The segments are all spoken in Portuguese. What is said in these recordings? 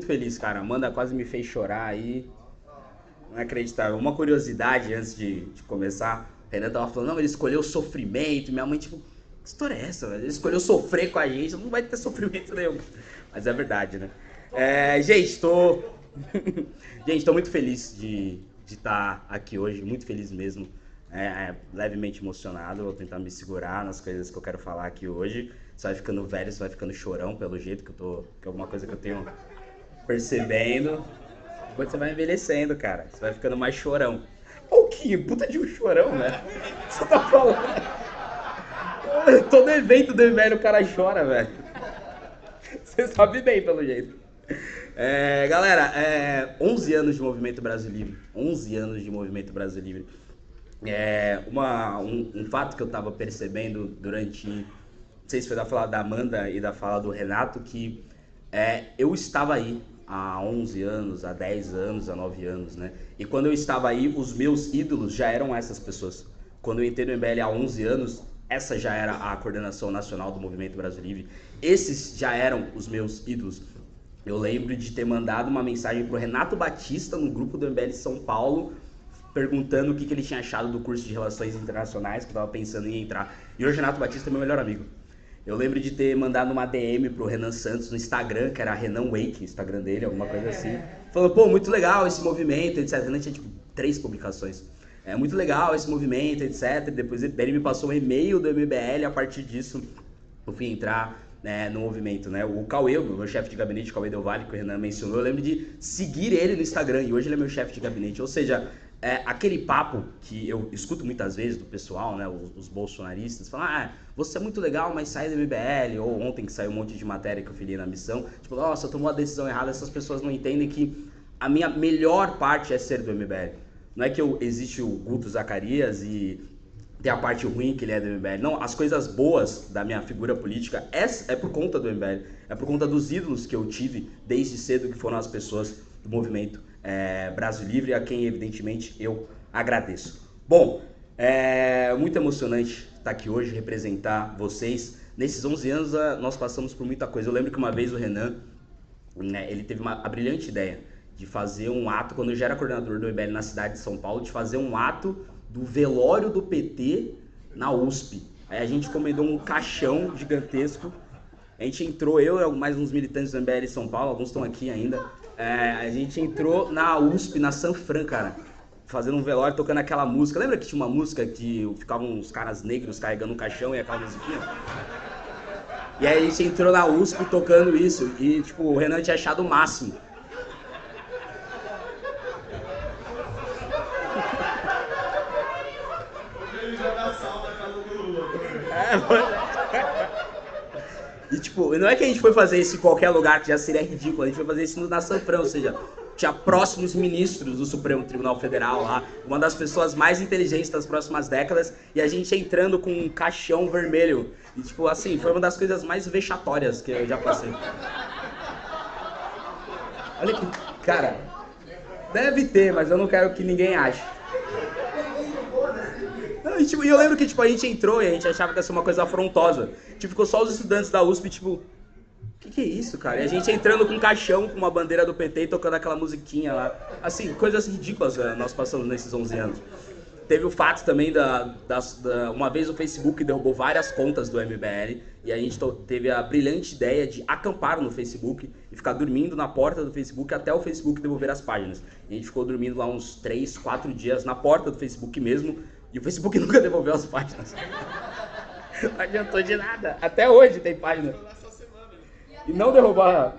muito feliz, cara. A Amanda quase me fez chorar aí. Não é acreditável. Uma curiosidade antes de começar. O Renan tava falando, não, ele escolheu sofrimento. Minha mãe, tipo, que história é essa, velho? Ele escolheu sofrer com a gente. Não vai ter sofrimento nenhum. Mas é verdade, né? Gente, tô. Gente, tô muito feliz de estar aqui hoje. Muito feliz mesmo. Levemente emocionado. Vou tentar me segurar nas coisas que eu quero falar aqui hoje. Você vai ficando velho, você vai ficando chorão, pelo jeito que eu tô. Que é alguma coisa que eu tenho percebendo. Depois você vai envelhecendo, cara. Você vai ficando mais chorão. Pouquinho, puta de um chorão, velho. O que você tá falando? Todo evento do MBL o cara chora, velho. Você sabe bem, pelo jeito. Galera, 11 anos de Movimento Brasil Livre. 11 anos de Movimento Brasil Livre. Um fato que eu tava percebendo durante... Não sei se foi da fala da Amanda e da fala do Renato, que eu estava aí há 11 anos, há 10 anos, há 9 anos, né? E quando eu estava aí, os meus ídolos já eram essas pessoas. Quando eu entrei no MBL há 11 anos, essa já era a coordenação nacional do Movimento Brasil Livre. Esses já eram os meus ídolos. Eu lembro de ter mandado uma mensagem pro Renato Batista no grupo do MBL São Paulo, perguntando o que ele tinha achado do curso de Relações Internacionais, que eu tava pensando em entrar. E hoje o Renato Batista é meu melhor amigo. Eu lembro de ter mandado uma DM pro Renan Santos no Instagram, que era Renan Wake, Instagram dele, alguma coisa assim. Falando, pô, muito legal esse movimento, etc. O Renan tinha, tipo, 3 publicações. É muito legal esse movimento, etc. Depois ele me passou um e-mail do MBL, a partir disso eu fui entrar, né, no movimento, né? O Cauê, o meu chefe de gabinete, o Cauê Del Valle, que o Renan mencionou, eu lembro de seguir ele no Instagram, e hoje ele é meu chefe de gabinete. Ou seja, aquele papo que eu escuto muitas vezes do pessoal, né, os bolsonaristas, falam, você é muito legal, mas sai do MBL, ou ontem que saiu um monte de matéria que eu filhei na missão, tipo, nossa, tomou a decisão errada. Essas pessoas não entendem que a minha melhor parte é ser do MBL. Não é que existe o Guto Zacarias e tem a parte ruim que ele é do MBL. Não, as coisas boas da minha figura política é por conta do MBL. É por conta dos ídolos que eu tive desde cedo, que foram as pessoas do movimento Brasil Livre, a quem, evidentemente, eu agradeço. Bom, muito emocionante estar aqui hoje, representar vocês. Nesses 11 anos, nós passamos por muita coisa. Eu lembro que uma vez o Renan, né, ele teve a brilhante ideia de fazer um ato, quando eu já era coordenador do MBL na cidade de São Paulo, de fazer um ato do velório do PT na USP. Aí a gente encomendou um caixão gigantesco. A gente entrou, eu e mais uns militantes do MBL São Paulo, alguns estão aqui ainda. A gente entrou na USP, na Sanfran, cara, fazendo um velório, tocando aquela música. Lembra que tinha uma música que ficavam uns caras negros carregando um caixão e aquela musiquinha? E aí a gente entrou na USP tocando isso. E, tipo, o Renan tinha achado o máximo. E tipo, não é que a gente foi fazer isso em qualquer lugar, que já seria ridículo, a gente foi fazer isso na Sanfran, ou seja, tinha próximos ministros do Supremo Tribunal Federal lá, uma das pessoas mais inteligentes das próximas décadas, e a gente entrando com um caixão vermelho. E tipo, assim, foi uma das coisas mais vexatórias que eu já passei. Olha que, cara, deve ter, mas eu não quero que ninguém ache. Não, e, tipo, eu lembro que tipo, a gente entrou e a gente achava que ia ser uma coisa afrontosa. Tipo, ficou só os estudantes da USP, tipo, o que é isso, cara? E a gente entrando com um caixão, com uma bandeira do PT e tocando aquela musiquinha lá. Assim, coisas ridículas, nós passamos nesses 11 anos. Teve o fato também uma vez o Facebook derrubou várias contas do MBL e a gente teve a brilhante ideia de acampar no Facebook e ficar dormindo na porta do Facebook até o Facebook devolver as páginas. E a gente ficou dormindo lá uns 3, 4 dias na porta do Facebook mesmo e o Facebook nunca devolveu as páginas. Não adiantou de nada. Até hoje tem página. E não derrubar.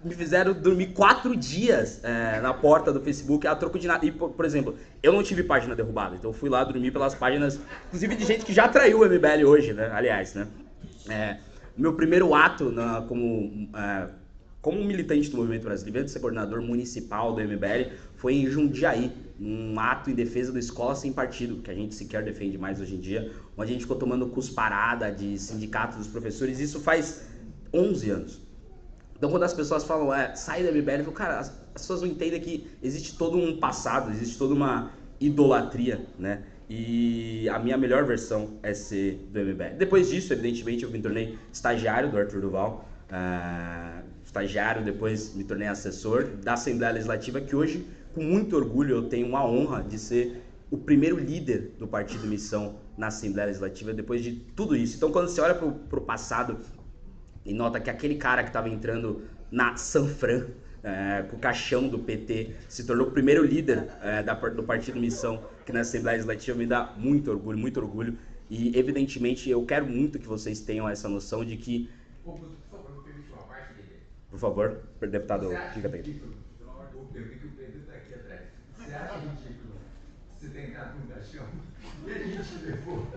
Me fizeram dormir 4 dias na porta do Facebook a troco de nada. E, por exemplo, eu não tive página derrubada, então eu fui lá dormir pelas páginas, inclusive de gente que já traiu o MBL hoje, né? Aliás, né? Meu primeiro ato como militante do Movimento Brasil Livre, de ser coordenador municipal do MBL, foi em Jundiaí, um ato em defesa da escola sem partido, que a gente sequer defende mais hoje em dia, onde a gente ficou tomando cusparada de sindicatos dos professores. Isso faz 11 anos. Então quando as pessoas falam, sai da MBL, eu falo, cara, as pessoas não entendem que existe todo um passado, existe toda uma idolatria, né? E a minha melhor versão é ser do MBL. Depois disso, evidentemente, eu me tornei estagiário do Arthur Duval. estagiário, depois me tornei assessor da Assembleia Legislativa, que hoje, com muito orgulho, eu tenho uma honra de ser o primeiro líder do Partido Missão na Assembleia Legislativa, depois de tudo isso. Então, quando você olha para o passado e nota que aquele cara que estava entrando na Sanfran, com o caixão do PT, se tornou o primeiro líder do Partido Missão aqui na Assembleia Legislativa, me dá muito orgulho, muito orgulho. E, evidentemente, eu quero muito que vocês tenham essa noção de que... Por favor, deputado, fica até aqui. Eu vi que o Pedro está aqui atrás. Você acha ridículo você ter entrado no caixão e a gente levou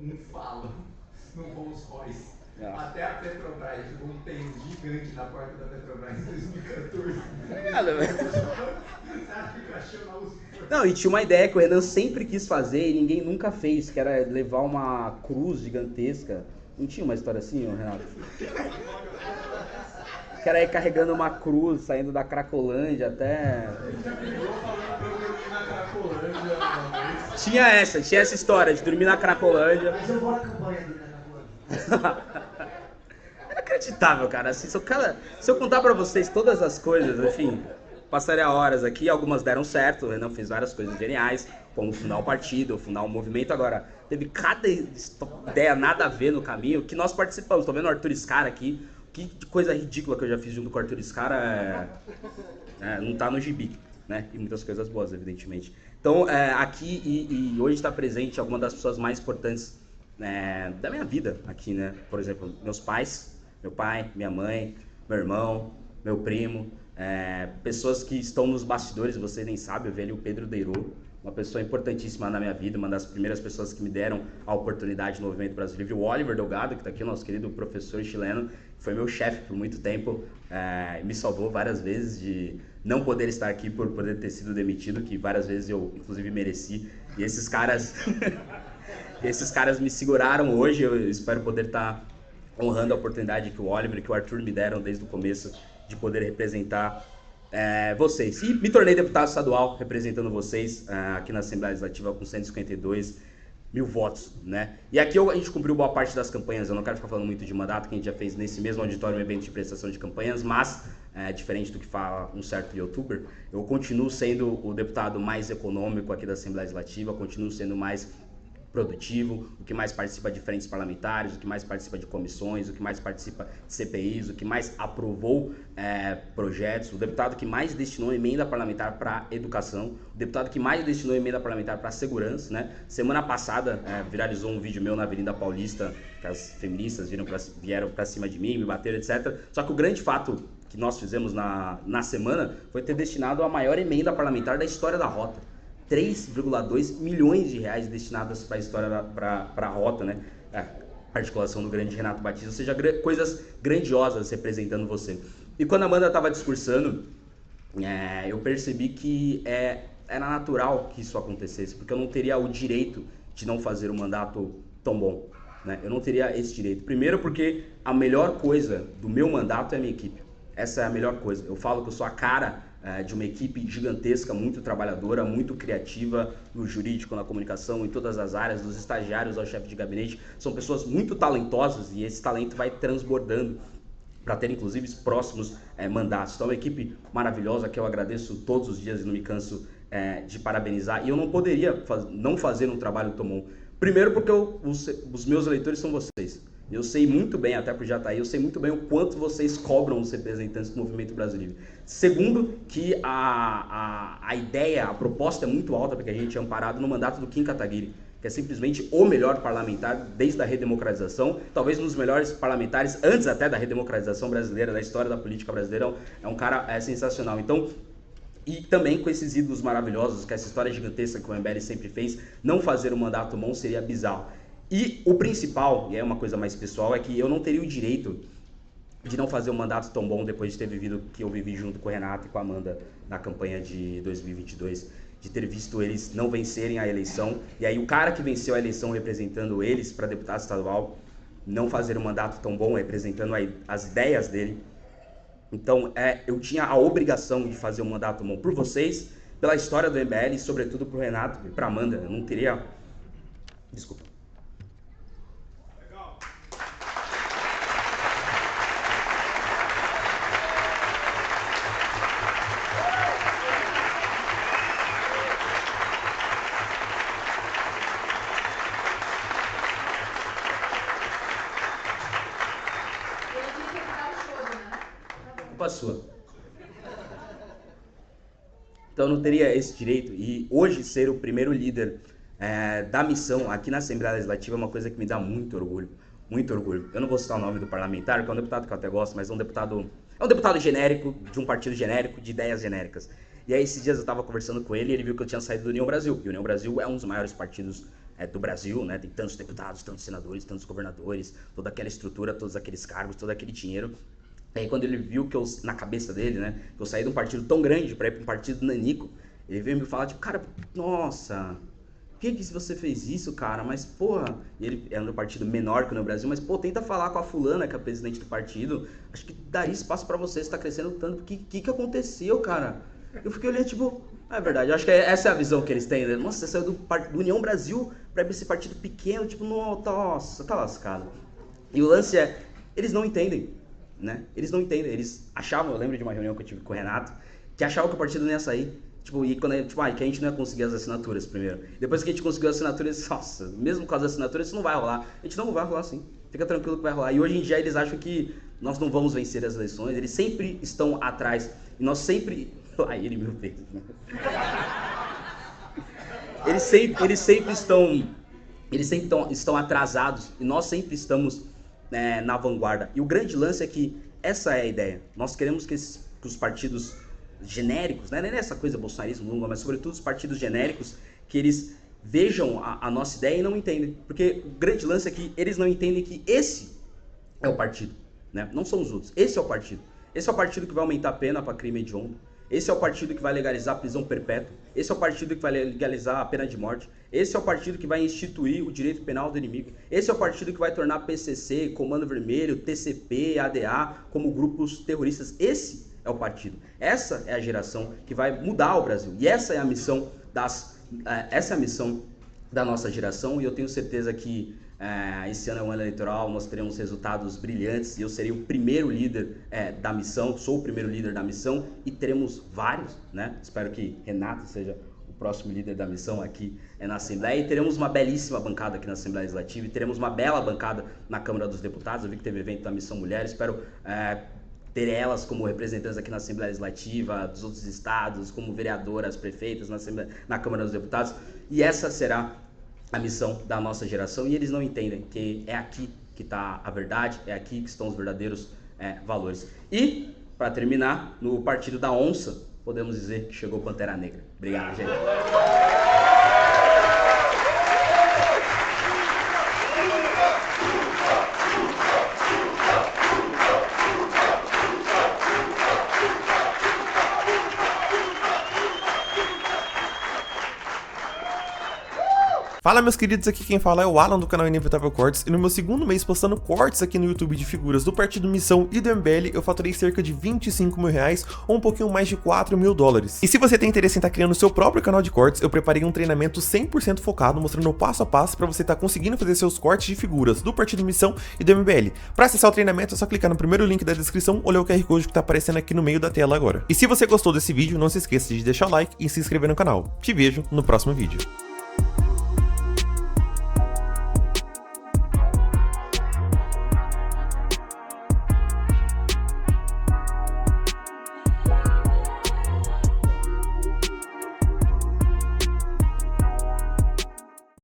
um falo num Rolls Royce até a Petrobras, levou um tênis gigante na porta da Petrobras em 2014. Você acha que o caixão não usa? Não, e tinha uma ideia que o Renan sempre quis fazer e ninguém nunca fez, que era levar uma cruz gigantesca. Não tinha uma história assim, Renato? Que era ir carregando uma cruz, saindo da Cracolândia até... Tinha essa história de dormir na Cracolândia. Mas eu vou na campanha do Cracolândia. É inacreditável, cara. Assim, se eu contar pra vocês todas as coisas, enfim, passaria horas aqui. Algumas deram certo, o Renan fez várias coisas geniais, como fundar o partido, fundar o movimento. Agora, teve cada ideia nada a ver no caminho que nós participamos. Tô vendo o Arthur Scara aqui. Que coisa ridícula que eu já fiz junto com o Arthur Scara não tá no gibi, né? E muitas coisas boas, evidentemente. Então, aqui e hoje está presente alguma das pessoas mais importantes da minha vida aqui, né? Por exemplo, meus pais, meu pai, minha mãe, meu irmão, meu primo, pessoas que estão nos bastidores, você nem sabe, eu vi ali o Pedro Deirô, uma pessoa importantíssima na minha vida, uma das primeiras pessoas que me deram a oportunidade no Movimento Brasil Livre, o Oliver Delgado, que está aqui, o nosso querido professor chileno, foi meu chefe por muito tempo, me salvou várias vezes de não poder estar aqui por poder ter sido demitido, que várias vezes eu, inclusive, mereci. E esses caras, me seguraram hoje, eu espero poder estar honrando a oportunidade que o Oliver e que o Arthur me deram desde o começo de poder representar vocês. E me tornei deputado estadual representando vocês aqui na Assembleia Legislativa com 152 mil votos, né? E aqui a gente cumpriu boa parte das campanhas. Eu não quero ficar falando muito de mandato, que a gente já fez nesse mesmo auditório um evento de prestação de campanhas, mas, diferente do que fala um certo youtuber, eu continuo sendo o deputado mais econômico aqui da Assembleia Legislativa, continuo sendo mais produtivo, o que mais participa de frentes parlamentares, o que mais participa de comissões, o que mais participa de CPIs, o que mais aprovou projetos, o deputado que mais destinou emenda parlamentar para educação, o deputado que mais destinou emenda parlamentar para segurança, né? Semana passada viralizou um vídeo meu na Avenida Paulista, que as feministas vieram para cima de mim, me bateram, etc. Só que o grande fato que nós fizemos na semana foi ter destinado a maior emenda parlamentar da história da Rota. 3,2 milhões de reais destinadas para a história, para a Rota, né? Articulação do grande Renato Batista, ou seja, coisas grandiosas representando você. E quando a Amanda estava discursando, eu percebi que era natural que isso acontecesse, porque eu não teria o direito de não fazer um mandato tão bom, né? Eu não teria esse direito. Primeiro porque a melhor coisa do meu mandato é a minha equipe. Essa é a melhor coisa. Eu falo que eu sou a cara de uma equipe gigantesca, muito trabalhadora, muito criativa no jurídico, na comunicação, em todas as áreas, dos estagiários ao chefe de gabinete. São pessoas muito talentosas e esse talento vai transbordando para ter, inclusive, os próximos mandatos. Então, é uma equipe maravilhosa que eu agradeço todos os dias e não me canso de parabenizar. E eu não poderia não fazer um trabalho tão bom. Primeiro porque os meus eleitores são vocês. Eu sei muito bem, até por já estar aí, eu sei muito bem o quanto vocês cobram os representantes do Movimento Brasil Livre. Segundo, que a ideia, a proposta é muito alta, porque a gente é amparado no mandato do Kim Kataguiri, que é simplesmente o melhor parlamentar desde a redemocratização, talvez um dos melhores parlamentares antes até da redemocratização brasileira, da história da política brasileira, é um cara sensacional. Então, e também com esses ídolos maravilhosos, que essa história gigantesca que o MBL sempre fez, não fazer um mandato bom seria bizarro. E o principal, e é uma coisa mais pessoal, é que eu não teria o direito de não fazer um mandato tão bom depois de ter vivido o que eu vivi junto com o Renato e com a Amanda na campanha de 2022, de ter visto eles não vencerem a eleição, e aí o cara que venceu a eleição representando eles para deputado estadual, não fazer um mandato tão bom representando as ideias dele. Então, eu tinha a obrigação de fazer um mandato bom por vocês, pela história do MBL e, sobretudo, para o Renato e para a Amanda. Eu não teria... Desculpa. culpa sua. Então eu não teria esse direito. E hoje ser o primeiro líder da missão aqui na Assembleia Legislativa é uma coisa que me dá muito orgulho. Muito orgulho. Eu não vou citar o nome do parlamentar, que é um deputado que eu até gosto, mas é um deputado genérico, de um partido genérico, de ideias genéricas. E aí esses dias eu estava conversando com ele e ele viu que eu tinha saído do União Brasil. E o União Brasil é um dos maiores partidos do Brasil, né? Tem tantos deputados, tantos senadores, tantos governadores, toda aquela estrutura, todos aqueles cargos, todo aquele dinheiro. E aí quando ele viu que eu, na cabeça dele, né, que eu saí de um partido tão grande para ir para um partido nanico, ele veio me falar, tipo, cara, nossa, por que você fez isso, cara? Mas, porra, ele é um partido menor que o União Brasil, mas, pô, tenta falar com a fulana, que é a presidente do partido, acho que daria espaço para você tá crescendo tanto, o que aconteceu, cara? Eu fiquei olhando, tipo, é verdade, eu acho que essa é a visão que eles têm, né? Nossa, você saiu do União Brasil pra ir pra esse partido pequeno, tipo, nossa, tá lascado. E o lance é, eles não entendem, né? Eles não entendem, eles achavam, eu lembro de uma reunião que eu tive com o Renato, que achavam que o partido não ia sair, tipo, e quando que a gente não ia conseguir as assinaturas primeiro. Depois que a gente conseguiu as assinaturas, nossa, mesmo com as assinaturas, isso não vai rolar. A gente não vai rolar sim, fica tranquilo que vai rolar. E hoje em dia eles acham que nós não vamos vencer as eleições, eles sempre estão atrás, e nós sempre... Lá ele, meu Deus, né? Eles sempre estão atrasados e nós sempre estamos na vanguarda. E o grande lance é que essa é a ideia. Nós queremos que os partidos genéricos, né? Não é essa coisa bolsonarismo, Lula, mas sobretudo os partidos genéricos, que eles vejam a nossa ideia e não entendem. Porque o grande lance é que eles não entendem que esse é o partido, né? Não são os outros. Esse é o partido. Esse é o partido que vai aumentar a pena para crime hediondo. Esse é o partido que vai legalizar a prisão perpétua. Esse é o partido que vai legalizar a pena de morte. Esse é o partido que vai instituir o direito penal do inimigo. Esse é o partido que vai tornar PCC, Comando Vermelho, TCP, ADA como grupos terroristas. Esse é o partido. Essa é a geração que vai mudar o Brasil. E essa é a missão da nossa geração. E eu tenho certeza que esse ano é um ano eleitoral, nós teremos resultados brilhantes e eu serei o primeiro líder da missão, sou o primeiro líder da missão e teremos vários, né? Espero que Renato seja o próximo líder da missão aqui na Assembleia e teremos uma belíssima bancada aqui na Assembleia Legislativa e teremos uma bela bancada na Câmara dos Deputados. Eu vi que teve evento da Missão Mulher, espero ter elas como representantes aqui na Assembleia Legislativa, dos outros estados, como vereadoras, prefeitas na Câmara dos Deputados e essa será a missão da nossa geração e eles não entendem que é aqui que está a verdade, é aqui que estão os verdadeiros valores. E, para terminar, no Partido da Onça, podemos dizer que chegou Pantera Negra. Obrigado, gente. Fala meus queridos, aqui quem fala é o Alan do canal Inevitável Cortes e no meu segundo mês postando cortes aqui no YouTube de figuras do Partido Missão e do MBL, eu faturei cerca de 25 mil reais ou um pouquinho mais de 4 mil dólares. E se você tem interesse em estar criando seu próprio canal de cortes, eu preparei um treinamento 100% focado mostrando o passo a passo para você estar conseguindo fazer seus cortes de figuras do Partido Missão e do MBL. Para acessar o treinamento é só clicar no primeiro link da descrição ou ler o QR Code que está aparecendo aqui no meio da tela agora. E se você gostou desse vídeo, não se esqueça de deixar o like e se inscrever no canal. Te vejo no próximo vídeo.